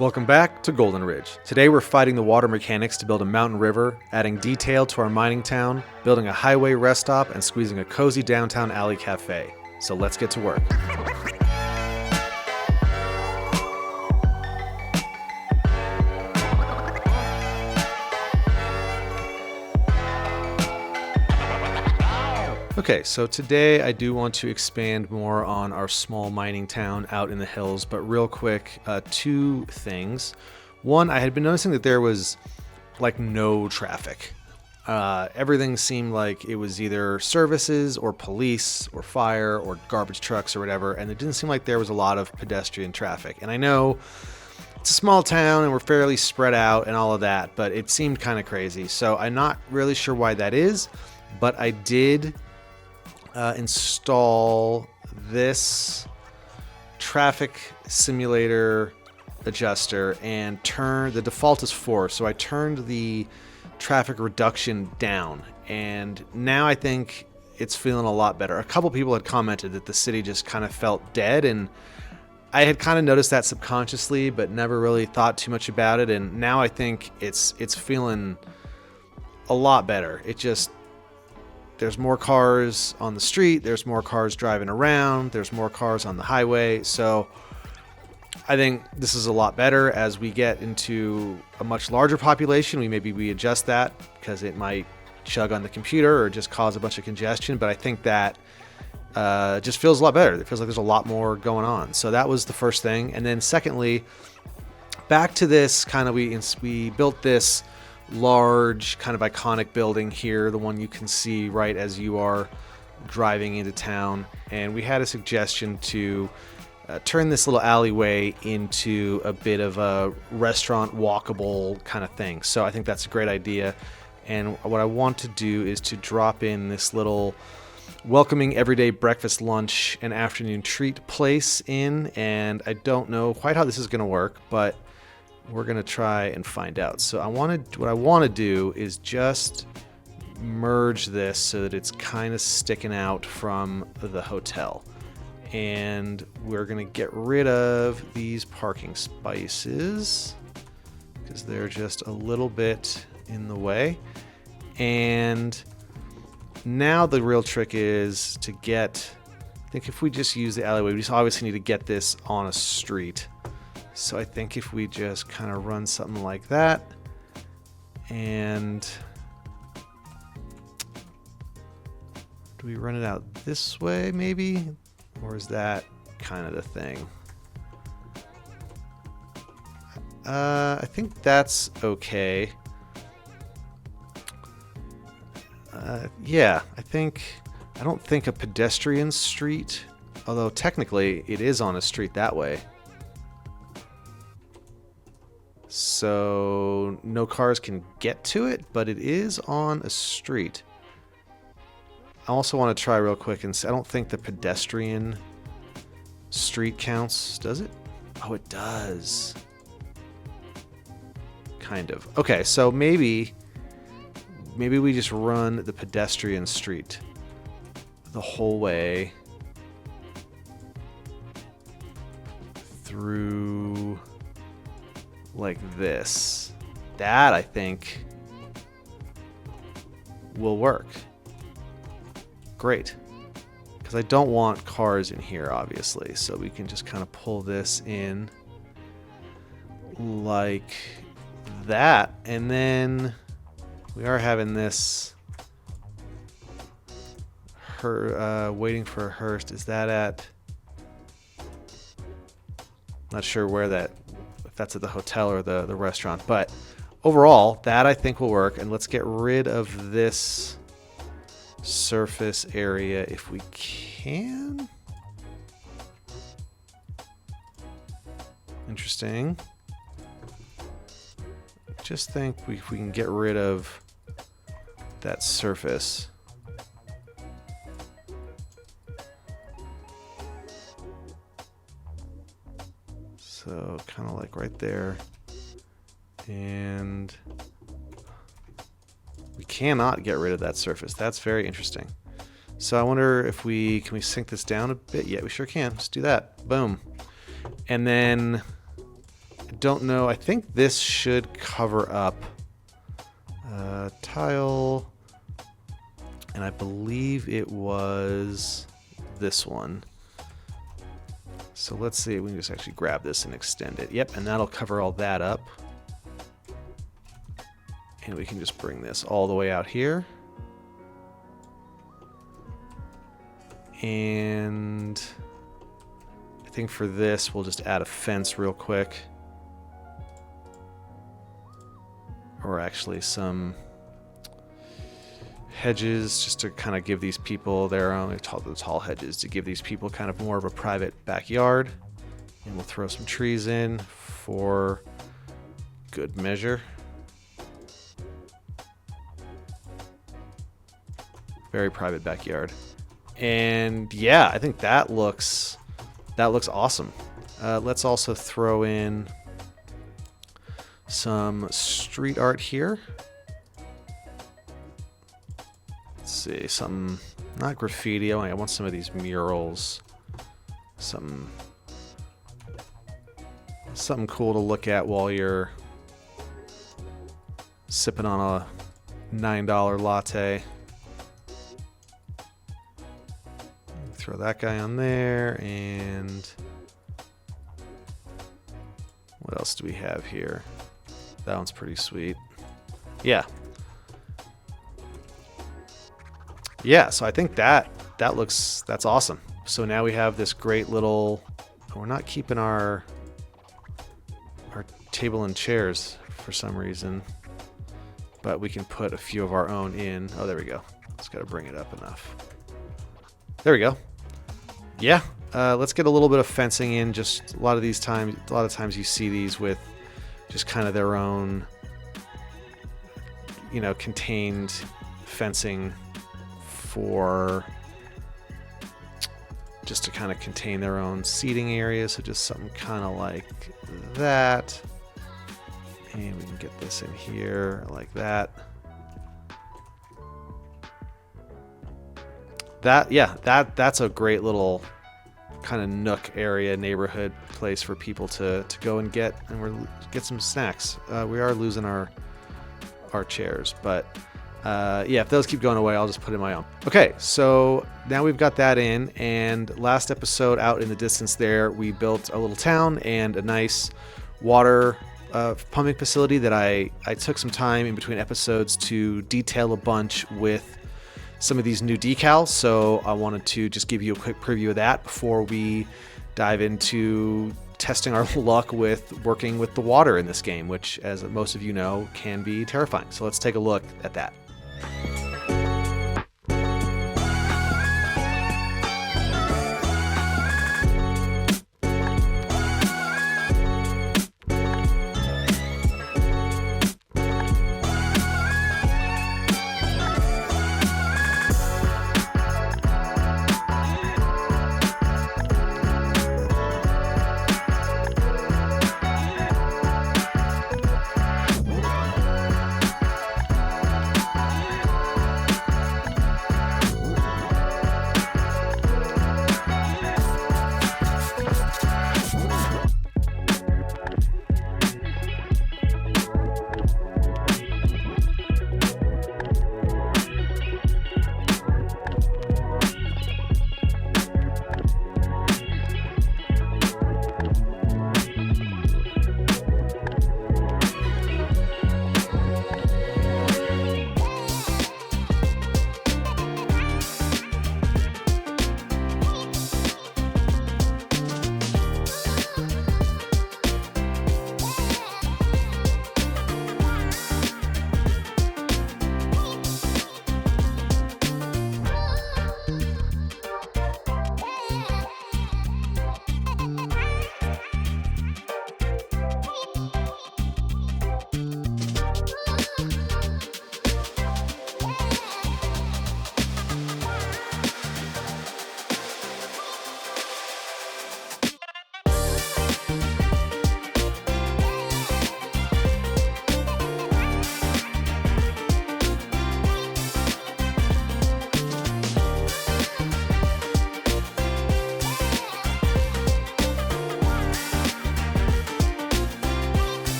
Welcome back to Goldenridge. Today we're fighting the water mechanics to build a mountain river, adding detail to our mining town, building a highway rest stop, and squeezing a cozy downtown alley cafe. So let's get to work. Okay, so today I do want to expand more on our small mining town out in the hills, but real quick, two things. One, I had been noticing that there was like no traffic. Everything seemed like it was either services or police or fire or garbage trucks or whatever, and it didn't seem like there was a lot of pedestrian traffic. And I know it's a small town and we're fairly spread out and all of that, but it seemed kind of crazy. So I'm not really sure why that is, but I did install this traffic simulator adjuster and turn the default is 4, so I turned the traffic reduction down, and now I think it's feeling a lot better. A couple people had commented that the city just kind of felt dead, and I had kind of noticed that subconsciously but never really thought too much about it, and now I think it's feeling a lot better. There's more cars on the street, there's more cars driving around, there's more cars on the highway, so I think this is a lot better. As we get into a much larger population, we adjust that because it might chug on the computer or just cause a bunch of congestion, but I think that just feels a lot better. It feels like there's a lot more going on. So that was the first thing. And then secondly, back to this kind of, we built this large kind of iconic building here, the one you can see right as you are driving into town, and we had a suggestion to turn this little alleyway into a bit of a restaurant walkable kind of thing. So I think that's a great idea, and what I want to do is to drop in this little welcoming everyday breakfast, lunch, and afternoon treat place in, and I don't know quite how this is going to work, but we're gonna try and find out. So what I want to do is just merge this so that it's kind of sticking out from the hotel, and we're gonna get rid of these parking spaces because they're just a little bit in the way. And now the real trick is to get, I think if we just use the alleyway, we just obviously need to get this on a street. So I think if we just kind of run something like that, and do we run it out this way maybe? Or is that kind of the thing? I think that's okay. Yeah, I don't think a pedestrian street, although technically it is on a street that way. So no cars can get to it, but it is on a street. I also want to try real quick and see, I don't think the pedestrian street counts, does it? Oh, it does. Kind of. Okay, so maybe we just run the pedestrian street the whole way through like this. That I think will work. Great. Because I don't want cars in here, obviously. So we can just kind of pull this in like that. And then we are having this waiting for a hearse. Is that at... Not sure where that... that's at the hotel or the restaurant, but overall that I think will work. And let's get rid of this surface area if we can. Interesting. Just think if we can get rid of that surface. So kind of like right there. And we cannot get rid of that surface. That's very interesting. So I wonder if can we sink this down a bit? Yeah, we sure can. Let's do that. Boom. And then I don't know. I think this should cover up tile, and I believe it was this one. So let's see, we can just actually grab this and extend it. Yep, and that'll cover all that up. And we can just bring this all the way out here. And I think for this, we'll just add a fence real quick. Or actually some hedges, just to kind of give these people their own, the tall hedges, to give these people kind of more of a private backyard. And we'll throw some trees in for good measure. Very private backyard. And yeah, I think that looks awesome. Let's also throw in some street art here. Let's see, some, not graffiti. I want some of these murals. Something cool to look at while you're sipping on a $9 latte. Throw that guy on there, and what else do we have here? That one's pretty sweet. Yeah. Yeah, so I think that's awesome. So now we have this great little, we're not keeping our table and chairs for some reason, but we can put a few of our own in. Oh, there we go. Just got to bring it up enough. There we go. Yeah, let's get a little bit of fencing in. Just a lot of times you see these with just kind of their own, you know, contained fencing for just to kind of contain their own seating area. So just something kind of like that. And we can get this in here like that. That's a great little kind of nook area, neighborhood place for people to go and get some snacks. We are losing our chairs, but yeah, if those keep going away, I'll just put in my own. Okay, so now we've got that in, and last episode out in the distance there, we built a little town and a nice water pumping facility that I took some time in between episodes to detail a bunch with some of these new decals, so I wanted to just give you a quick preview of that before we dive into testing our luck with working with the water in this game, which, as most of you know, can be terrifying. So let's take a look at that.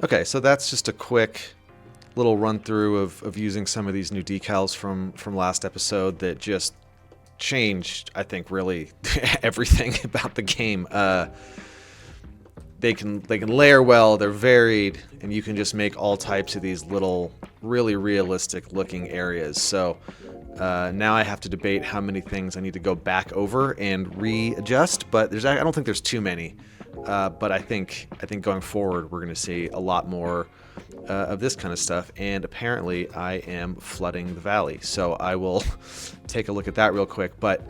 Okay, so that's just a quick little run through of using some of these new decals from last episode that just changed, I think, really everything about the game. They can layer well, they're varied, and you can just make all types of these little really realistic looking areas. So now I have to debate how many things I need to go back over and readjust, but I don't think there's too many. But I think going forward we're going to see a lot more of this kind of stuff, and apparently I am flooding the valley. So I will take a look at that real quick. But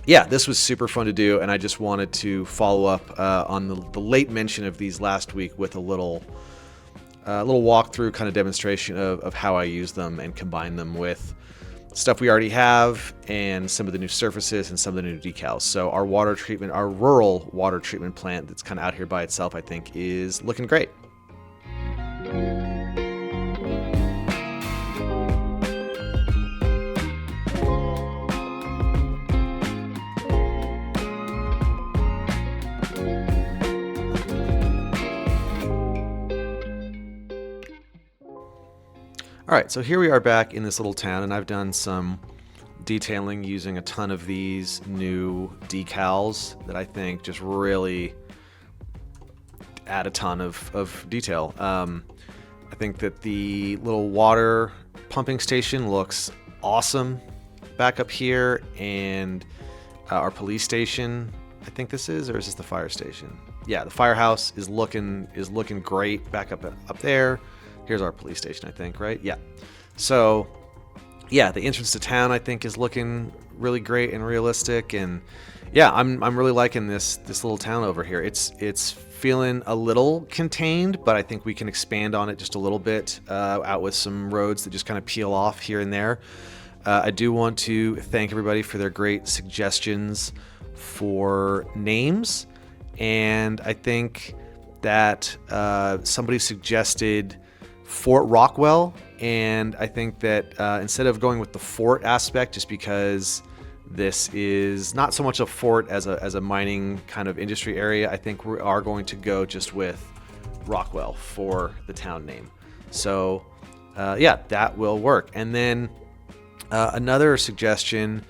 yeah, this was super fun to do, and I just wanted to follow up on the late mention of these last week with a little walkthrough kind of demonstration of how I use them and combine them with stuff we already have and some of the new surfaces and some of the new decals. So our rural water treatment plant that's kind of out here by itself, I think, is looking great. All right, so here we are back in this little town, and I've done some detailing using a ton of these new decals that I think just really add a ton of detail. I think that the little water pumping station looks awesome back up here, and our police station, I think this is, or is this the fire station? Yeah, the firehouse is looking great back up there. Here's our police station, I think, right? Yeah. So, yeah, the entrance to town, I think, is looking really great and realistic, and yeah, I'm really liking this little town over here. It's feeling a little contained, but I think we can expand on it just a little bit, out with some roads that just kind of peel off here and there. I do want to thank everybody for their great suggestions for names, and I think that somebody suggested Fort Rockwell, and I think that instead of going with the fort aspect, just because this is not so much a fort as a mining kind of industry area, I think we are going to go just with Rockwell for the town name. So yeah, that will work. And then another suggestion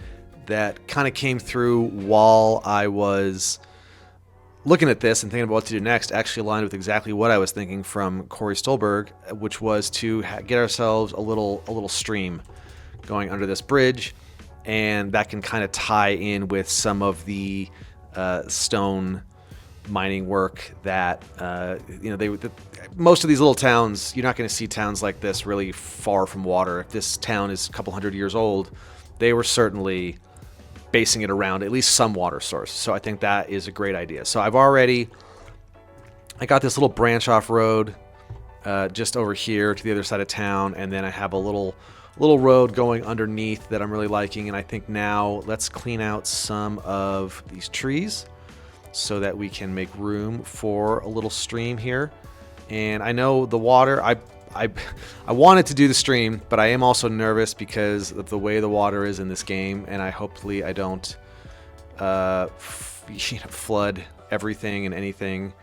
that kind of came through while I was looking at this and thinking about what to do next actually aligned with exactly what I was thinking from Corey Stolberg, which was to get ourselves a little stream going under this bridge, and that can kind of tie in with some of the stone mining work that most of these little towns, you're not going to see towns like this really far from water. If this town is a couple hundred years old, they were certainly basing it around at least some water source. So I think that is a great idea. So I got this little branch off road just over here to the other side of town, and then I have a little road going underneath that I'm really liking. And I think now let's clean out some of these trees so that we can make room for a little stream here. And I know the water, I wanted to do the stream, but I am also nervous because of the way the water is in this game, and hopefully I don't flood everything and anything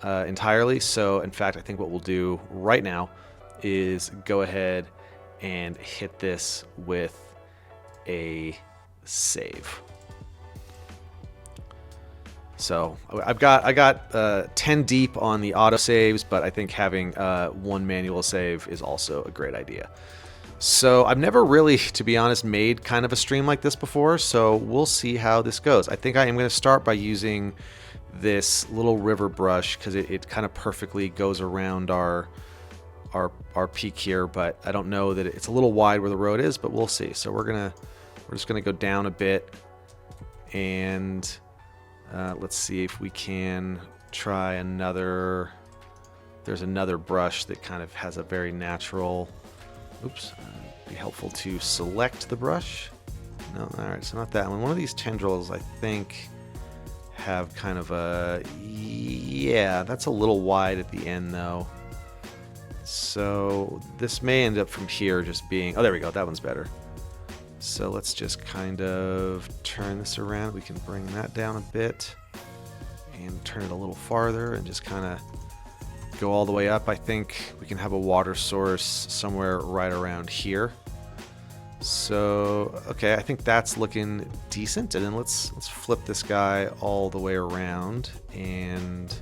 entirely. So in fact, I think what we'll do right now is go ahead and hit this with a save. So I got 10 deep on the auto saves, but I think having one manual save is also a great idea. So I've never really, to be honest, made kind of a stream like this before, so we'll see how this goes. I think I am going to start by using this little river brush because it kind of perfectly goes around our peak here, but I don't know that it's a little wide where the road is, but we'll see. So we're just gonna go down a bit, and let's see if we can try another. There's another brush that kind of has a very natural. Oops, be helpful to select the brush. No, all right, so not that one. One of these tendrils, I think, have kind of a, yeah, that's a little wide at the end though. So this may end up from here just being, oh, there we go, that one's better. So let's just kind of turn this around. We can bring that down a bit and turn it a little farther and just kind of go all the way up. I think we can have a water source somewhere right around here. So, okay, I think that's looking decent. And then let's flip this guy all the way around and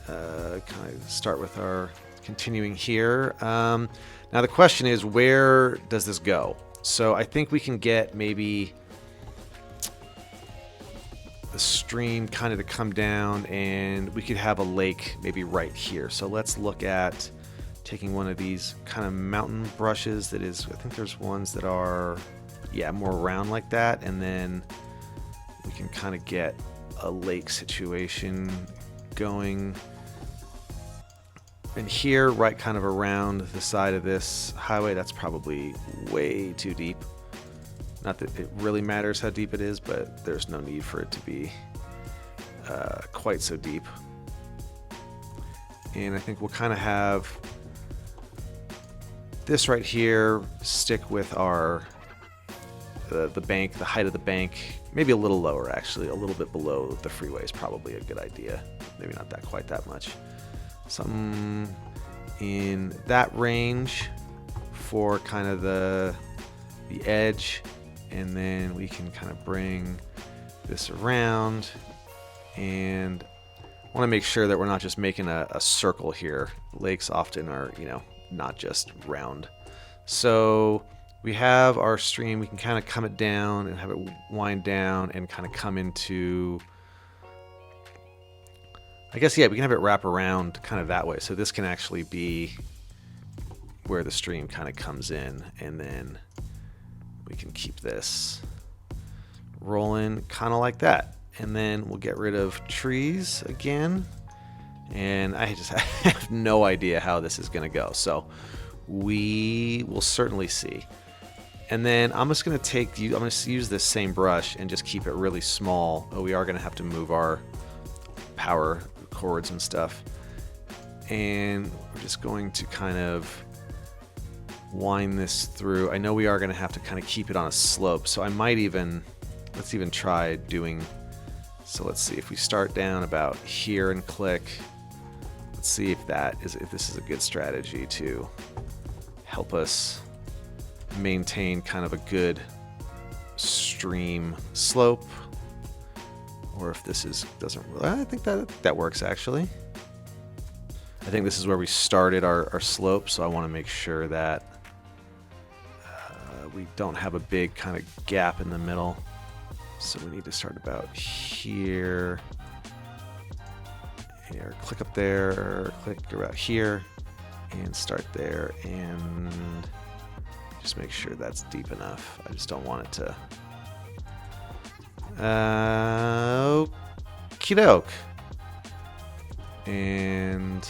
kind of start with our continuing here. Now the question is, where does this go? So I think we can get maybe the stream kind of to come down, and we could have a lake maybe right here. So let's look at taking one of these kind of mountain brushes that is, I think there's ones that are, yeah, more round like that, and then we can kind of get a lake situation going. And here, right kind of around the side of this highway, that's probably way too deep. Not that it really matters how deep it is, but there's no need for it to be quite so deep. And I think we'll kind of have this right here stick with our the bank, the height of the bank, maybe a little lower actually, a little bit below the freeway is probably a good idea. Maybe not that quite that much. Something in that range for kind of the edge, and then we can kind of bring this around, and I want to make sure that we're not just making a circle here. Lakes often are, you know, not just round. So we have our stream, we can kind of come it down and have it wind down and kind of come into, I guess, yeah, we can have it wrap around kind of that way. So this can actually be where the stream kind of comes in, and then we can keep this rolling kind of like that. And then we'll get rid of trees again. And I just have no idea how this is going to go. So we will certainly see. And then I'm just going to take, I'm going to use this same brush and just keep it really small. Oh, we are going to have to move our power cords and stuff. And we're just going to kind of wind this through. I know we are going to have to kind of keep it on a slope. So I might even, let's even try doing, so let's see if we start down about here and click. Let's see if this is a good strategy to help us maintain kind of a good stream slope, or if this doesn't. I think that works actually. I think this is where we started our slope, so I want to make sure that we don't have a big kind of gap in the middle. So we need to start about here. Here, click up there, click about here, and start there, and just make sure that's deep enough. I just don't want it to. Okie doke. And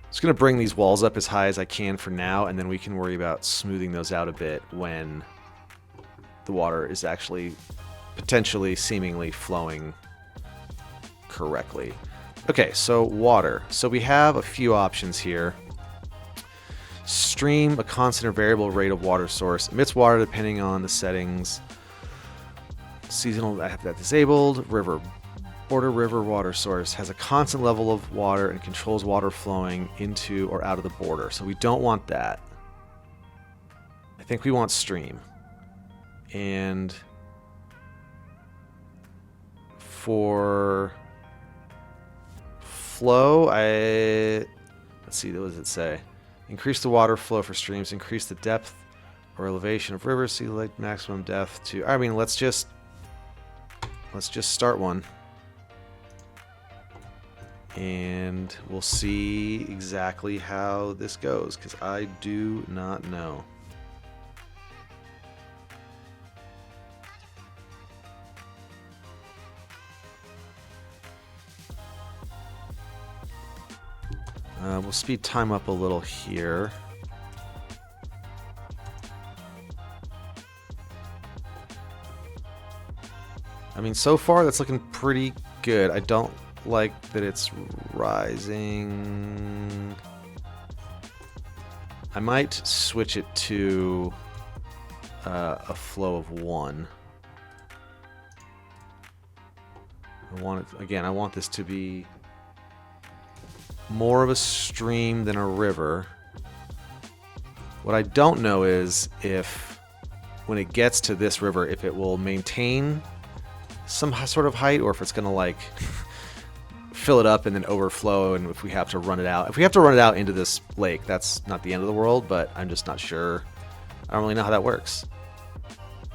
just gonna bring these walls up as high as I can for now, and then we can worry about smoothing those out a bit when the water is actually potentially seemingly flowing correctly. Okay, so water. So we have a few options here. Stream, a constant or variable rate of water source, emits water depending on the settings. Seasonal, I have that disabled. River, border river water source, has a constant level of water and controls water flowing into or out of the border. So we don't want that. I think we want stream. And for flow, let's see, what does it say? Increase the water flow for streams, increase the depth or elevation of rivers, see like maximum depth to, I mean, let's just start one. And we'll see exactly how this goes, because I do not know. We'll speed time up a little here. I mean, so far that's looking pretty good. I don't like that it's rising. I might switch it to a flow of 1. I want it, again, I want this to be more of a stream than a river. What I don't know is if, when it gets to this river, if it will maintain some sort of height or if it's going to like fill it up and then overflow, and if we have to run it out. If we have to run it out into this lake, that's not the end of the world, but I'm just not sure. I don't really know how that works.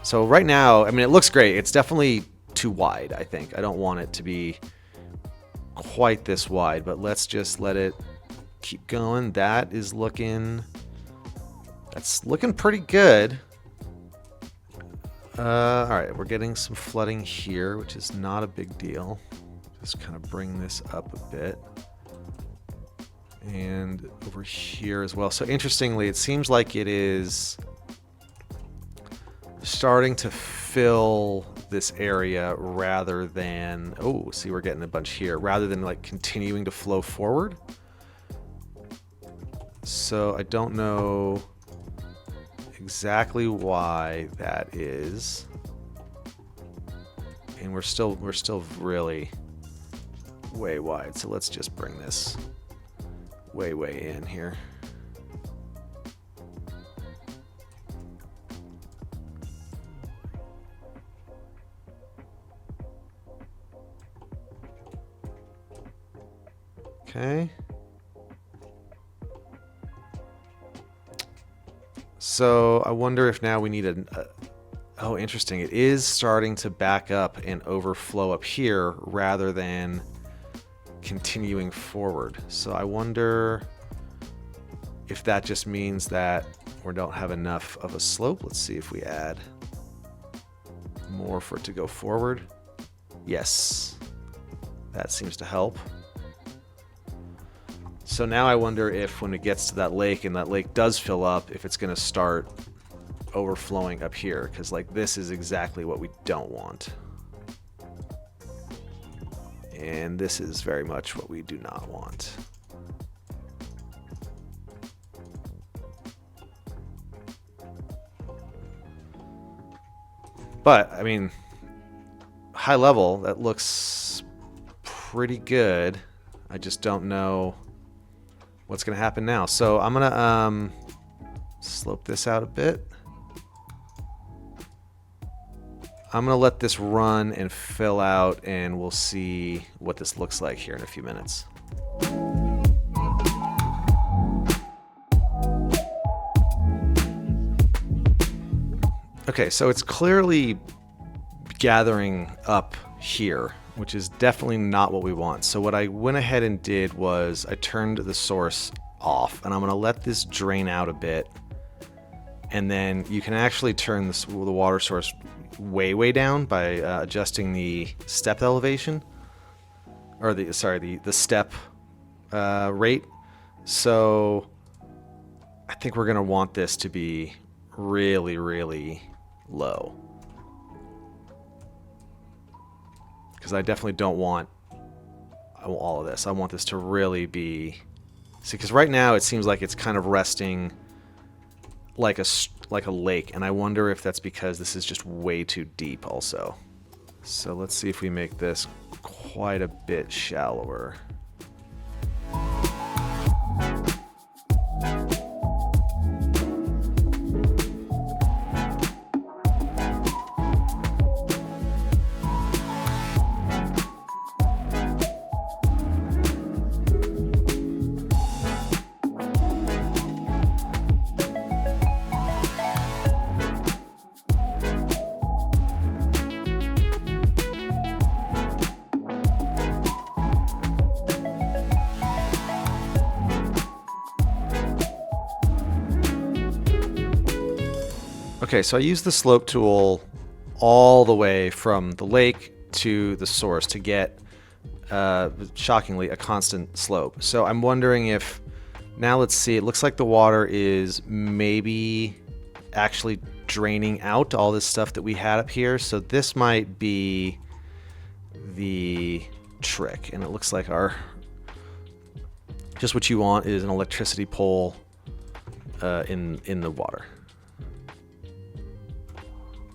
So right now, I mean, it looks great. It's definitely too wide, I think. I don't want it to be quite this wide, but let's just let it keep going. That's looking pretty good. All right, we're getting some flooding here, which is not a big deal. Just kind of bring this up a bit. And over here as well. So interestingly, it seems like it is starting to fill this area rather than, oh, see, we're getting a bunch here, rather than like continuing to flow forward. So I don't know exactly why that is. And we're still really way wide. So let's just bring this way in here. Okay. So I wonder if now we need oh, interesting. It is starting to back up and overflow up here rather than continuing forward. So I wonder if that just means that we don't have enough of a slope. Let's see if we add more for it to go forward. Yes, that seems to help. So now I wonder if when it gets to that lake and that lake does fill up, if it's going to start overflowing up here, because like this is exactly what we don't want. And this is very much what we do not want. But, I mean, high level, that looks pretty good. I just don't know what's going to happen now. So I'm going to slope this out a bit. I'm going to let this run and fill out, and we'll see what this looks like here in a few minutes. Okay, so it's clearly gathering up here, which is definitely not what we want. So what I went ahead and did was I turned the source off, and I'm going to let this drain out a bit. And then you can actually turn the water source way down by adjusting the step elevation, or the step rate. So I think we're going to want this to be really low, because I definitely don't want all of this. I want this to really be, see, because right now it seems like it's kind of resting like a lake, and I wonder if that's because this is just way too deep also. So let's see if we make this quite a bit shallower. Okay, so I used the slope tool all the way from the lake to the source to get, shockingly, a constant slope. So I'm wondering if, now let's see, it looks like the water is maybe actually draining out all this stuff that we had up here. So this might be the trick. And it looks like just what you want is an electricity pole in the water.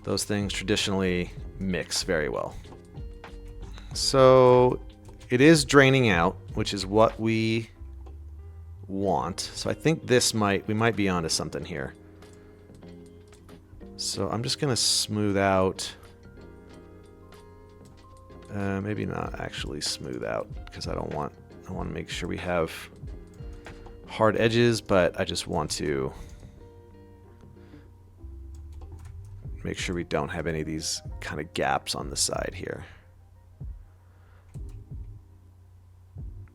Those things traditionally mix very well. So it is draining out, which is what we want. So I think we might be onto something here. So I'm just gonna smooth out. Maybe not actually smooth out, because I want to make sure we have hard edges, but I just want to make sure we don't have any of these kind of gaps on the side here.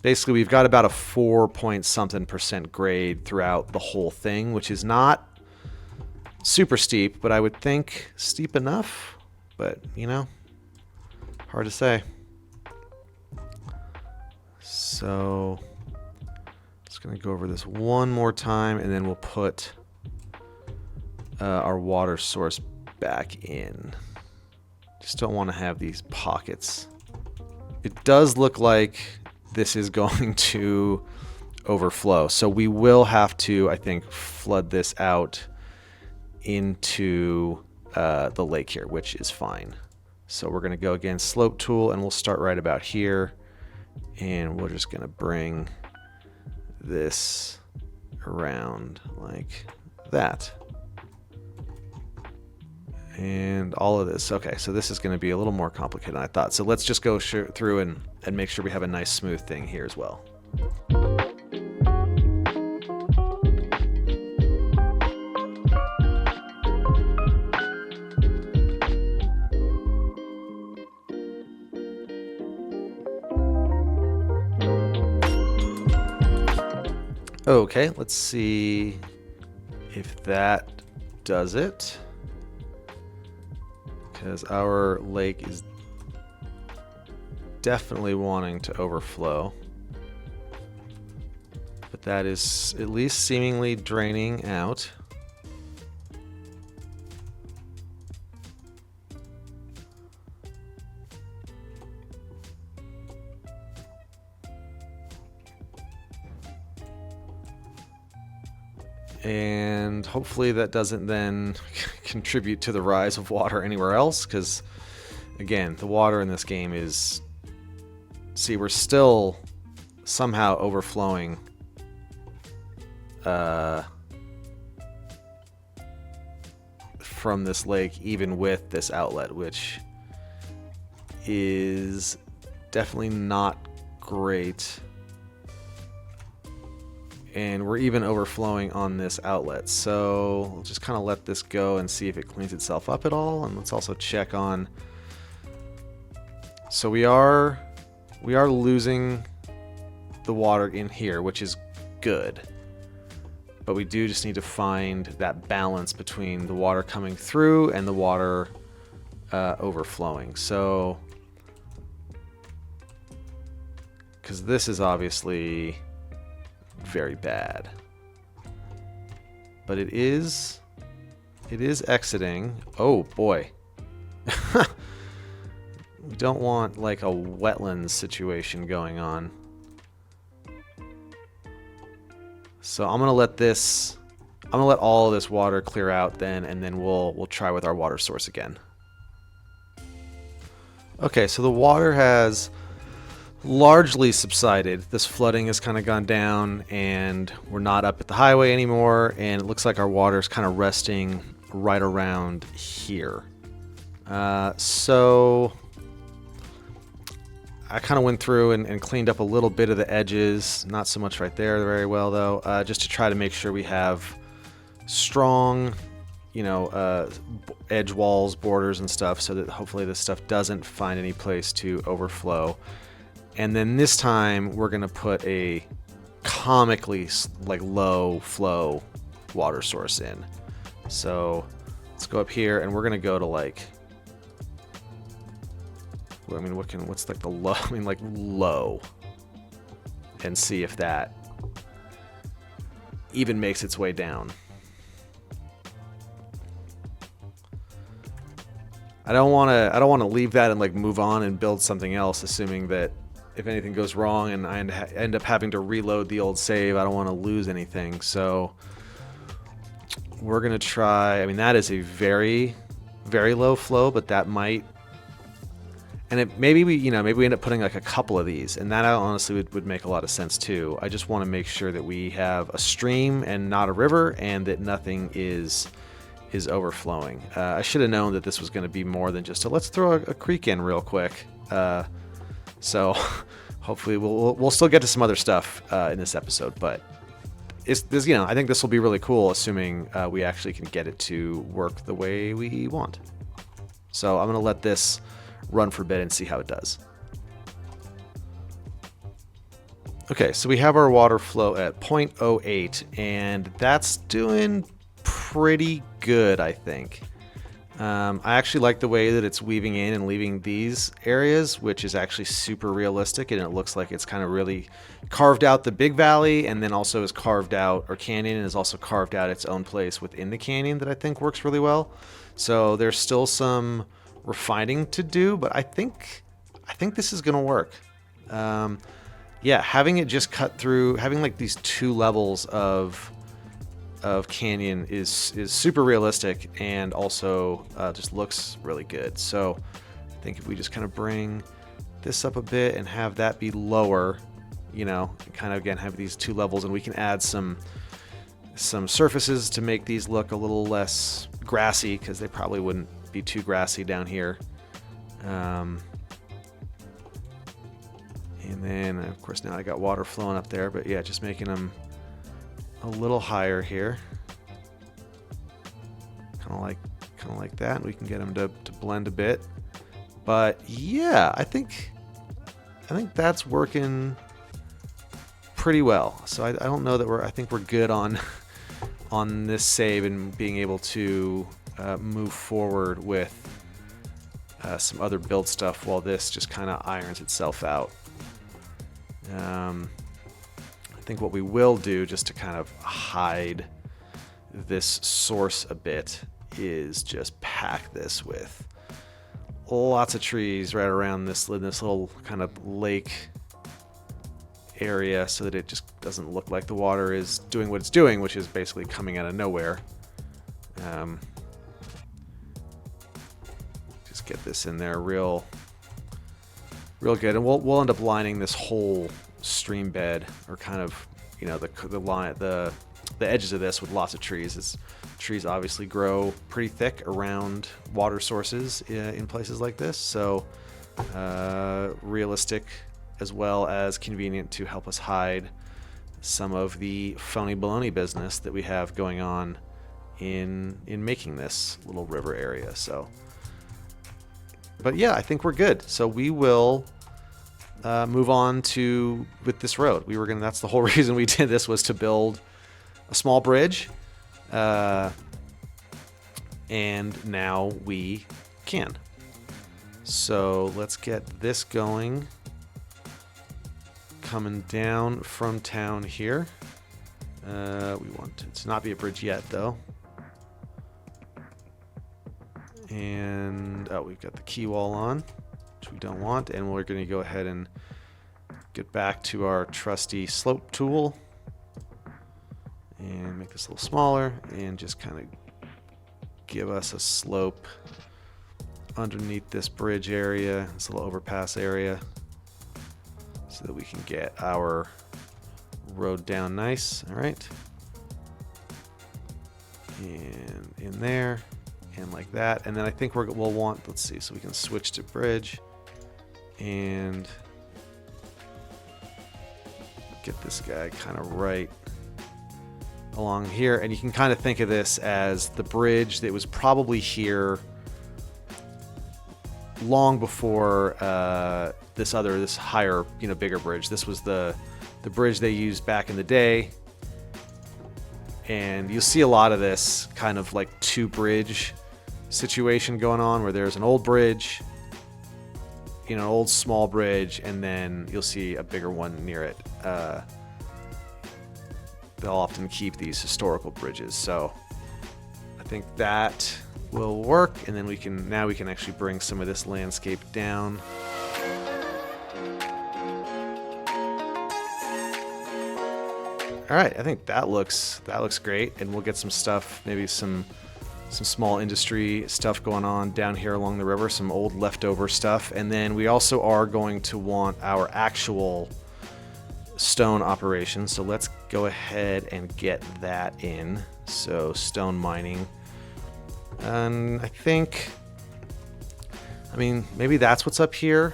Basically, we've got about a 4-point-something% grade throughout the whole thing, which is not super steep, but I would think steep enough. But, you know, hard to say. So, just going to go over this one more time, and then we'll put our water source back in. Just don't want to have these pockets. It does look like this is going to overflow. So we will have to, I think, flood this out into the lake here, which is fine. So we're going to go again, slope tool, and we'll start right about here. And we're just going to bring this around like that. And all of this. Okay, so this is going to be a little more complicated than I thought. So let's just go through and make sure we have a nice smooth thing here as well. Okay, let's see if that does it. Because our lake is definitely wanting to overflow. But that is at least seemingly draining out. And hopefully that doesn't then contribute to the rise of water anywhere else, because again, the water in this game is, see, we're still somehow overflowing from this lake, even with this outlet, which is definitely not great. And we're even overflowing on this outlet. So we'll just kind of let this go and see if it cleans itself up at all. And let's also check on. So we are losing the water in here, which is good. But we do just need to find that balance between the water coming through and the water overflowing. So, because this is obviously very bad, but it is exiting. Oh boy. We don't want like a wetlands situation going on. So I'm gonna let all of this water clear out then, and then we'll try with our water source again. Okay, so the water has largely subsided. This flooding has kind of gone down, and we're not up at the highway anymore, and it looks like our water is kind of resting right around here. So I kind of went through and cleaned up a little bit of the edges, not so much right there very well though, just to try to make sure we have strong, you know, edge walls, borders and stuff, so that hopefully this stuff doesn't find any place to overflow. And then this time we're gonna put a comically like low flow water source in. So let's go up here, and we're gonna go to like, I mean, what's like the low? I mean, like low, and see if that even makes its way down. I don't want to leave that and like move on and build something else, assuming that if anything goes wrong and I end up having to reload the old save, I don't want to lose anything. So we're gonna try. I mean, that is a very, very low flow, but that might And maybe we end up putting like a couple of these, and that honestly would make a lot of sense too. I just want to make sure that we have a stream and not a river, and that nothing is overflowing. I should have known that this was going to be more than just let's throw a creek in real quick. So hopefully we'll still get to some other stuff in this episode, but I think this will be really cool, assuming we actually can get it to work the way we want. So I'm going to let this run for a bit and see how it does. Okay, so we have our water flow at 0.08, and that's doing pretty good, I think. I actually like the way that it's weaving in and leaving these areas, which is actually super realistic, and it looks like it's kind of really carved out the big valley, and then also is carved out, or canyon, and is also carved out its own place within the canyon that I think works really well. So there's still some refining to do, but I think this is gonna work. Yeah, having it just cut through, having like these two levels of canyon is super realistic, and also just looks really good. So I think if we just kind of bring this up a bit and have that be lower, and kind of again have these two levels, and we can add some surfaces to make these look a little less grassy, because they probably wouldn't be too grassy down here. And then of course now I got water flowing up there, but yeah, just making them a little higher here, kind of like that. We can get them to blend a bit, but yeah, I think that's working pretty well. So I don't know that I think we're good on this save and being able to move forward with some other build stuff while this just kind of irons itself out. I think what we will do, just to kind of hide this source a bit, is just pack this with lots of trees right around this little kind of lake area, so that it just doesn't look like the water is doing what it's doing, which is basically coming out of nowhere. Just get this in there real good, and we'll end up lining this whole stream bed, or kind of the edges of this with lots of trees. As trees obviously grow pretty thick around water sources in places like this, so realistic as well as convenient to help us hide some of the phony baloney business that we have going on in making this little river area. So, but yeah, I think we're good. So we will move on with this road. That's the whole reason we did this, was to build a small bridge, and now we can. So let's get this going, coming down from town here. We want it to not be a bridge yet though. And we've got the key wall on, which we don't want, and we're going to go ahead and get back to our trusty slope tool and make this a little smaller, and just kind of give us a slope underneath this bridge area, this little overpass area, so that we can get our road down nice. All right, and in there, and like that. And then I think we'll want, let's see, so we can switch to bridge and get this guy kind of right along here. And you can kind of think of this as the bridge that was probably here long before this higher, bigger bridge. This was the bridge they used back in the day. And you'll see a lot of this kind of like two bridge situation going on, where there's an old bridge, an old small bridge, and then you'll see a bigger one near it. They'll often keep these historical bridges, so I think that will work. And then we can actually bring some of this landscape down. All right, I think that looks great, and we'll get some stuff, maybe some some small industry stuff going on down here along the river, some old leftover stuff. And then we also are going to want our actual stone operation. So let's go ahead and get that in. So stone mining. And I think, I mean, maybe that's what's up here.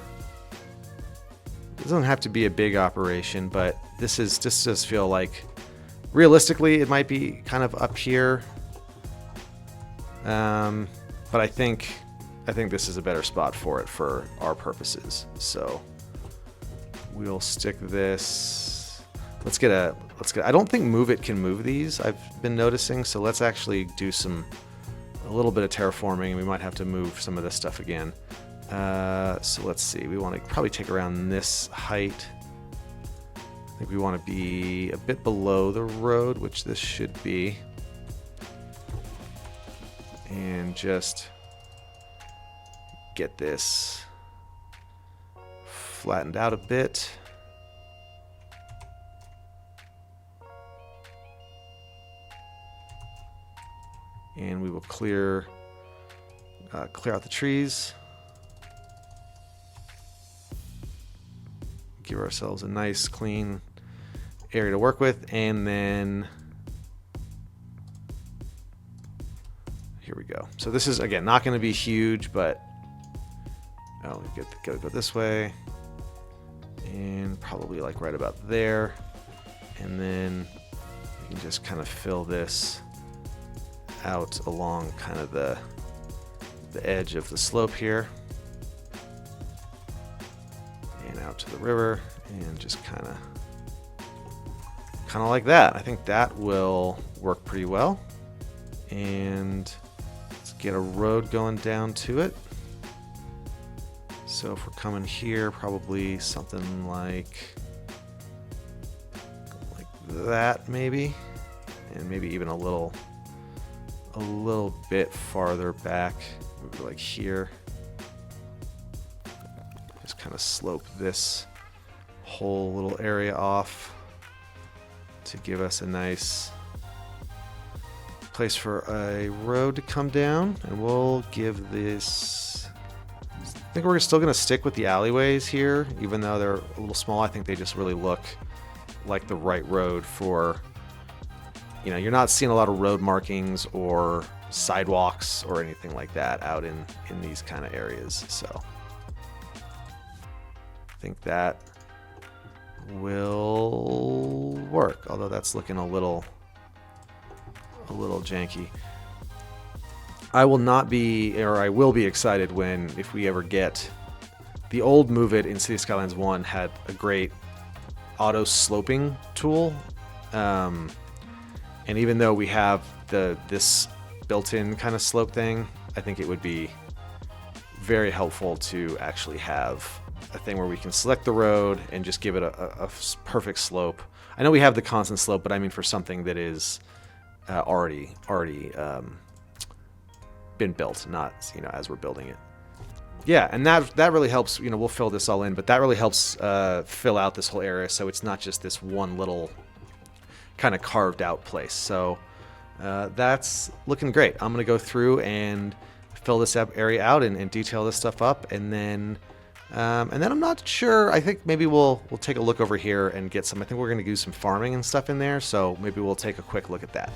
It doesn't have to be a big operation, but this does feel like, realistically, it might be kind of up here. But I think this is a better spot for it for our purposes. So we'll stick this. Let's get. I don't think Move It can move these. I've been noticing. So let's actually do a little bit of terraforming. We might have to move some of this stuff again. So let's see. We want to probably take around this height. I think we want to be a bit below the road, which this should be. And just get this flattened out a bit. And we will clear out the trees. Give ourselves a nice clean area to work with, and then here we go. So this is, again, not going to be huge, but we gotta go this way, and probably like right about there, and then we can just kind of fill this out along kind of the edge of the slope here, and out to the river, and just kind of like that. I think that will work pretty well. And let's get a road going down to it. So if we're coming here, probably something like that maybe, and maybe even a little bit farther back, maybe like here. Just kind of slope this whole little area off to give us a nice place for a road to come down. And we'll give this, I think we're still going to stick with the alleyways here, even though they're a little small. I think they just really look like the right road for, you're not seeing a lot of road markings or sidewalks or anything like that out in these kind of areas. So I think that will work, although that's looking a little janky. I will be excited if we ever get the old Move It in City Skylines 1 had a great auto sloping tool, and even though we have this built-in kind of slope thing, I think it would be very helpful to actually have a thing where we can select the road and just give it a perfect slope. I know we have the constant slope, but I mean for something that is already been built, not as we're building it. Yeah, and that really helps. We'll fill this all in, but that really helps fill out this whole area, so it's not just this one little kind of carved out place. So that's looking great. I'm gonna go through and fill this area out and detail this stuff up, and then I'm not sure. I think maybe we'll take a look over here and get some. I think we're gonna do some farming and stuff in there, so maybe we'll take a quick look at that.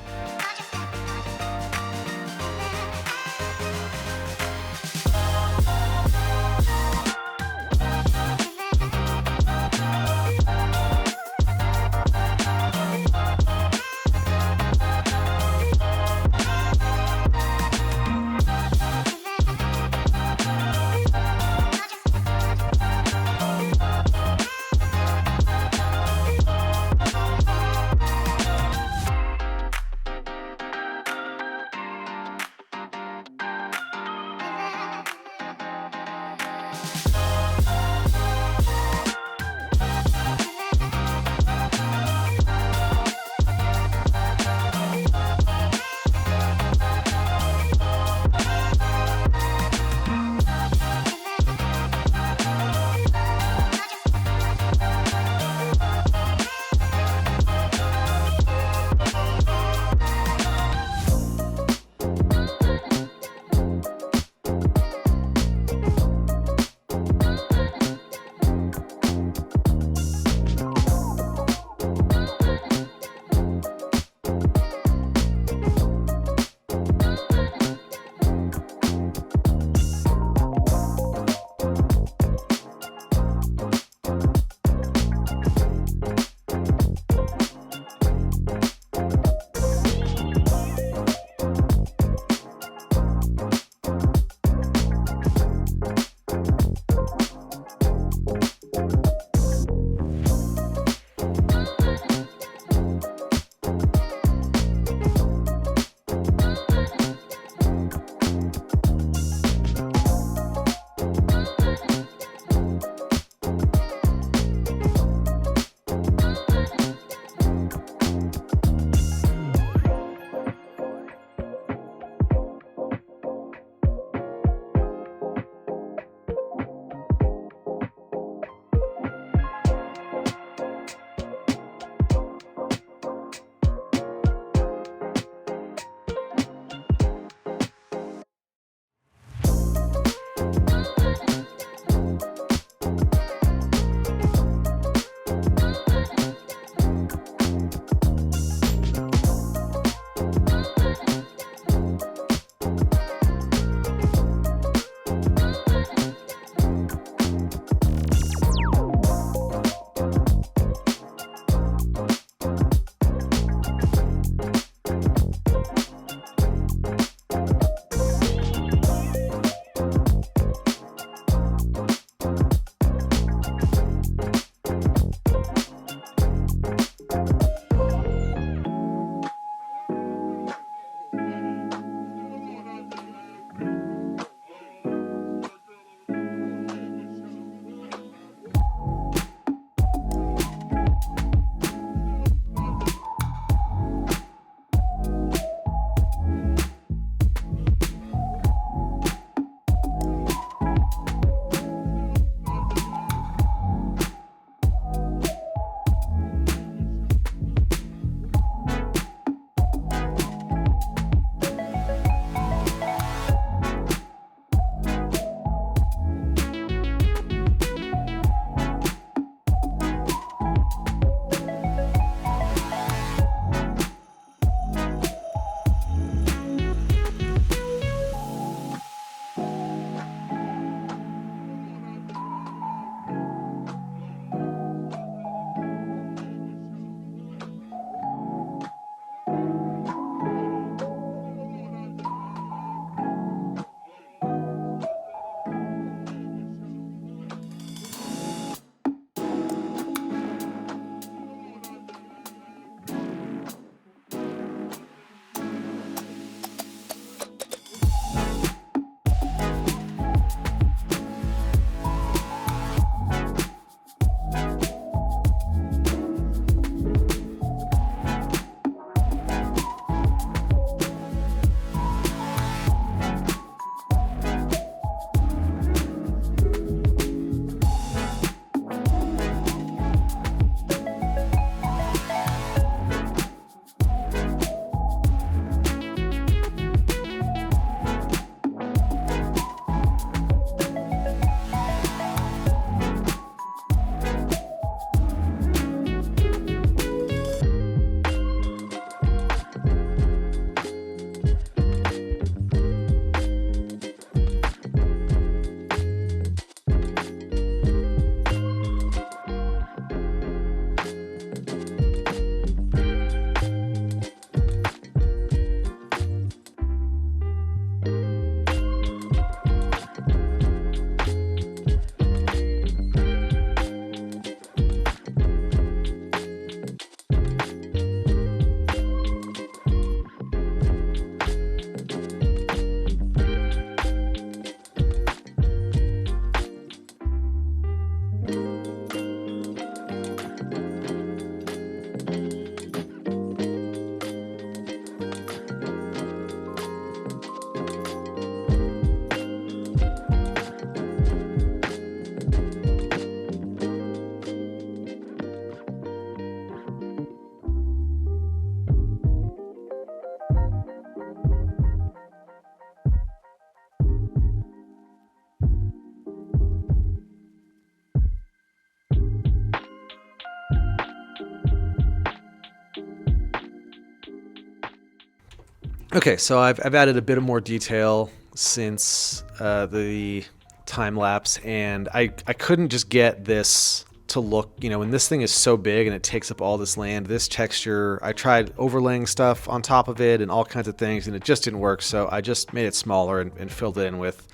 Okay, so I've added a bit of more detail since the time lapse, and I couldn't just get this to look, when this thing is so big and it takes up all this land, this texture, I tried overlaying stuff on top of it and all kinds of things, and it just didn't work. So I just made it smaller and filled it in with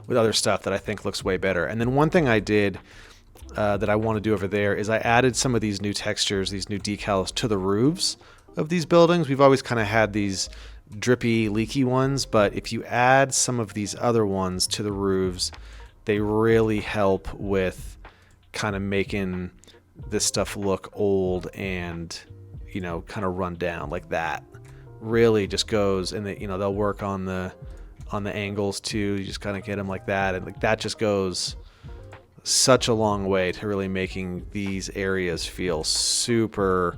other stuff that I think looks way better. And then one thing I did that I want to do over there is I added some of these new textures, these new decals to the roofs of these buildings. We've always kind of had these drippy, leaky ones, but if you add some of these other ones to the roofs, they really help with kind of making this stuff look old and, kind of run down like that. Really just goes, and they'll work on the angles too. You just kind of get them like that, and like that just goes such a long way to really making these areas feel super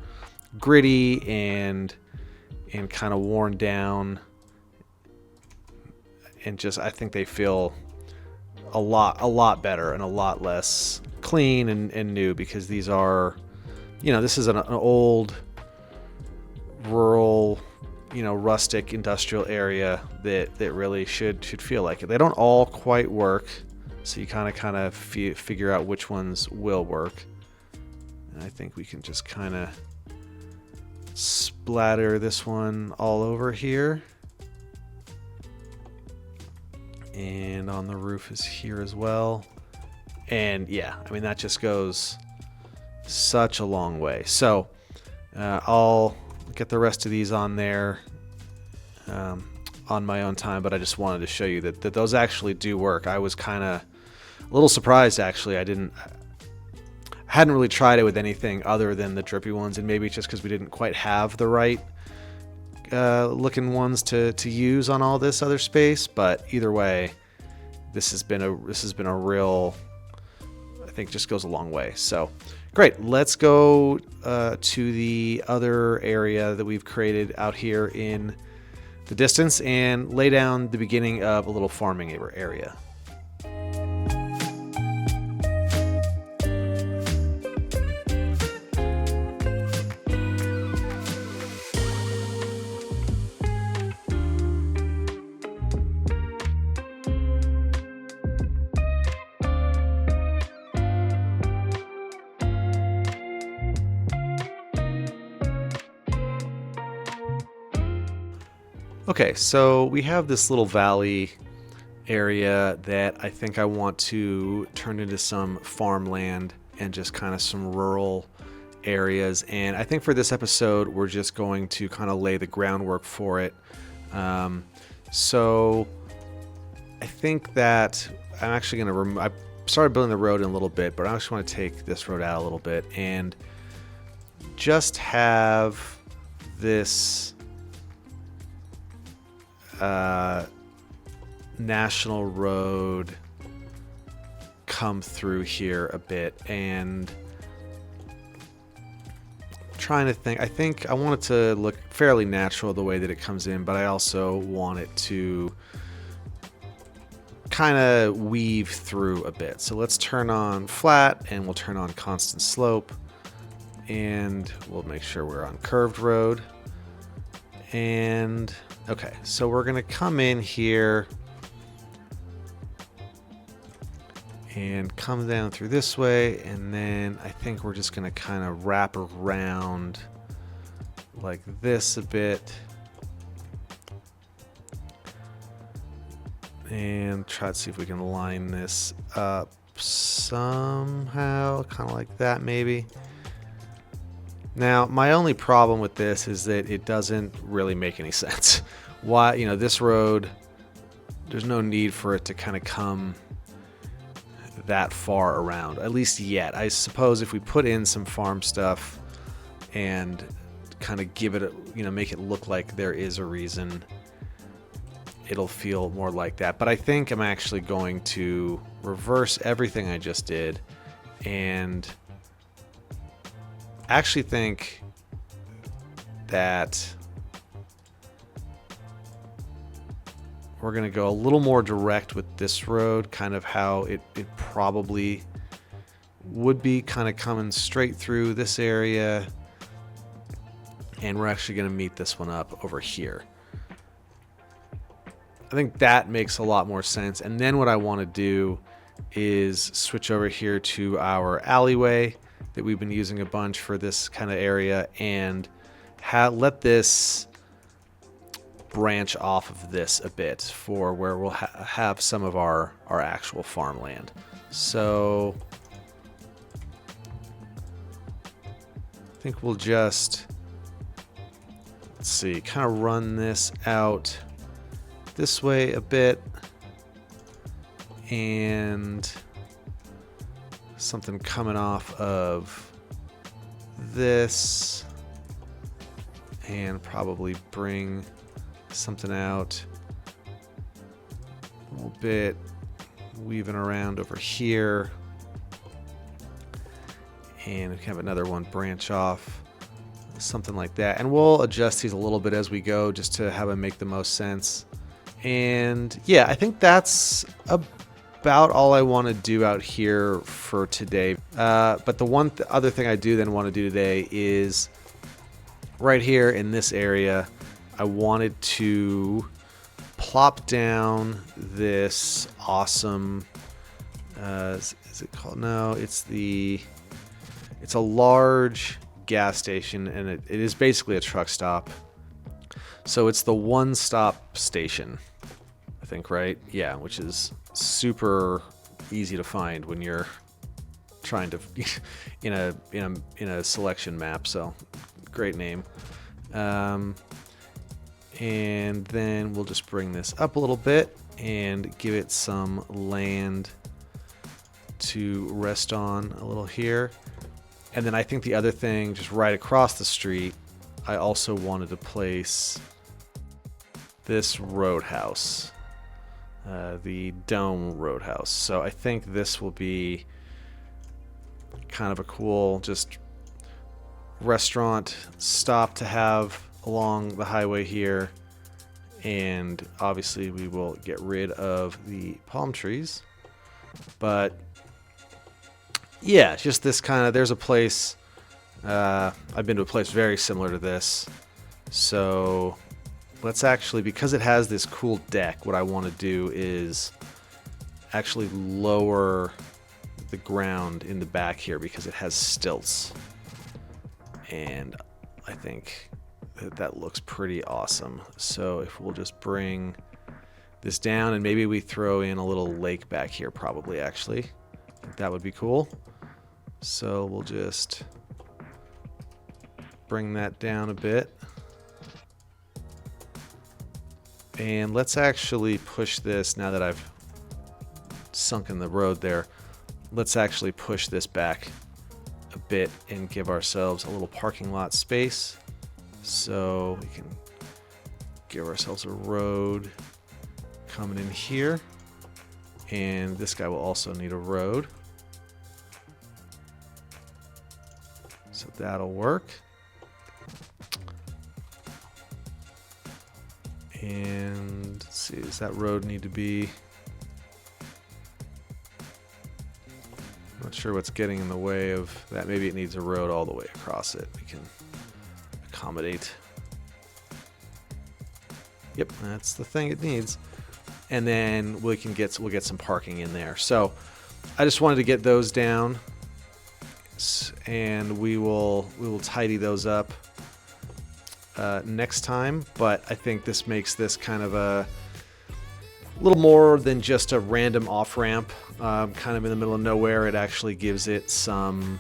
gritty and kind of worn down, and just I think they feel a lot better and a lot less clean and new, because these are, this is an old rural, rustic industrial area that really should feel like it. They don't all quite work, so you kind of figure out which ones will work. And I think we can just kind of splatter this one all over here, and on the roof is here as well. And yeah, I mean, that just goes such a long way. So I'll get the rest of these on there on my own time, but I just wanted to show you that those actually do work. I was kind of a little surprised, actually. I hadn't really tried it with anything other than the drippy ones, and maybe it's just because we didn't quite have the right looking ones to use on all this other space. But either way, this has been a real, I think, just goes a long way. So great, let's go to the other area that we've created out here in the distance and lay down the beginning of a little farming area. Okay, so we have this little valley area that I think I want to turn into some farmland and just kind of some rural areas. And I think for this episode, we're just going to kind of lay the groundwork for it. So I think that I'm actually going to I started building the road in a little bit, but I just want to take this road out a little bit and just have this national road come through here a bit, and trying to think, I think I want it to look fairly natural the way that it comes in, but I also want it to kind of weave through a bit. So let's turn on flat, and we'll turn on constant slope, and we'll make sure we're on curved road. And okay, so we're gonna come in here and come down through this way, and then I think we're just gonna kind of wrap around like this a bit and try to see if we can line this up somehow, kind of like that maybe. Now, my only problem with this is that it doesn't really make any sense. Why, this road, there's no need for it to kind of come that far around, at least yet. I suppose if we put in some farm stuff and kind of give it make it look like there is a reason, it'll feel more like that. But I think I'm actually going to reverse everything I just did and actually think that we're going to go a little more direct with this road, kind of how it probably would be, kind of coming straight through this area, and we're actually going to meet this one up over here. I think that makes a lot more sense. And then what I want to do is switch over here to our alleyway that we've been using a bunch for this kind of area, and let this branch off of this a bit for where we'll have some of our actual farmland. So I think we'll just, let's see, kind of run this out this way a bit, and something coming off of this, and probably bring something out a little bit, weaving around over here, and we have another one branch off, something like that. And we'll adjust these a little bit as we go just to have them make the most sense. And yeah, I think that's about all I want to do out here for today. But the other thing I do then want to do today is right here in this area, I wanted to plop down this awesome, is it called? No, it's a large gas station, and it is basically a truck stop. So it's the one-stop station, I think, right? Yeah, which is super easy to find when you're trying to in a selection map. So great name. And then we'll just bring this up a little bit and give it some land to rest on a little here. And then I think the other thing, just right across the street, I also wanted to place this roadhouse, the Dome Roadhouse. So I think this will be kind of a cool just restaurant stop to have along the highway here. And obviously we will get rid of the palm trees, but yeah, just this kind of, there's a place, I've been to a place very similar to this. So let's actually, because it has this cool deck, what I want to do is actually lower the ground in the back here because it has stilts. And I think that looks pretty awesome. So if we'll just bring this down, and maybe we throw in a little lake back here, probably actually. I think that would be cool. So we'll just bring that down a bit. And let's actually push this, now that I've sunken the road there, let's actually push this back a bit and give ourselves a little parking lot space. So we can give ourselves a road coming in here. And this guy will also need a road. So that'll work. And let's see, does that road need to be... Not sure what's getting in the way of that. Maybe it needs a road all the way across it. We can accommodate. Yep, that's the thing it needs. And then we'll get some parking in there. So I just wanted to get those down, and we will tidy those up next time. But I think this makes this kind of a little more than just a random off ramp, kind of in the middle of nowhere. It actually gives it some,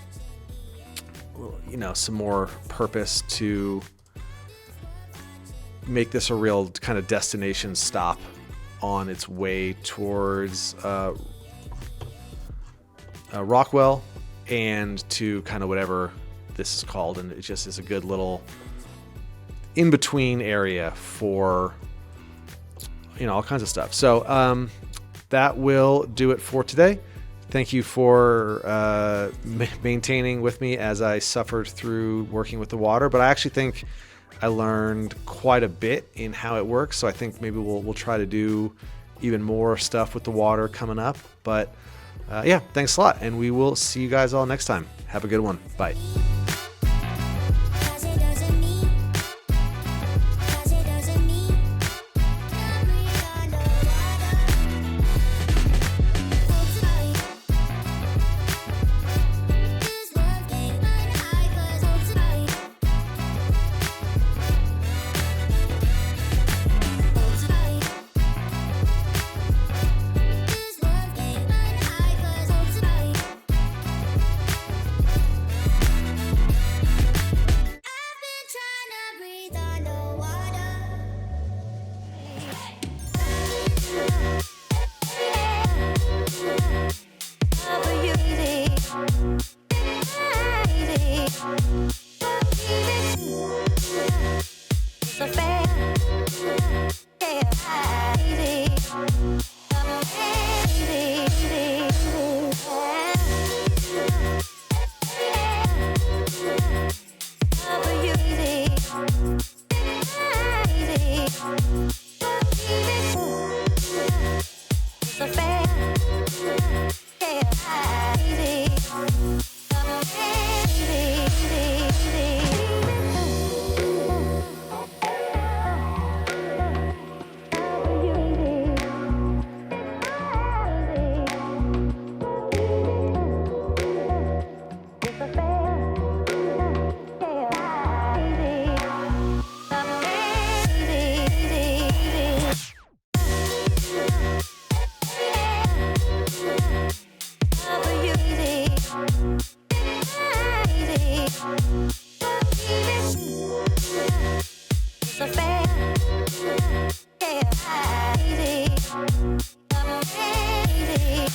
some more purpose to make this a real kind of destination stop on its way towards Rockwell and to kind of whatever this is called. And it just is a good little in-between area for all kinds of stuff. So that will do it for today. Thank you for maintaining with me as I suffered through working with the water, but I actually think I learned quite a bit in how it works. So I think maybe we'll try to do even more stuff with the water coming up. But yeah, thanks a lot, and we will see you guys all next time. Have a good one. Bye.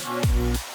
Bye.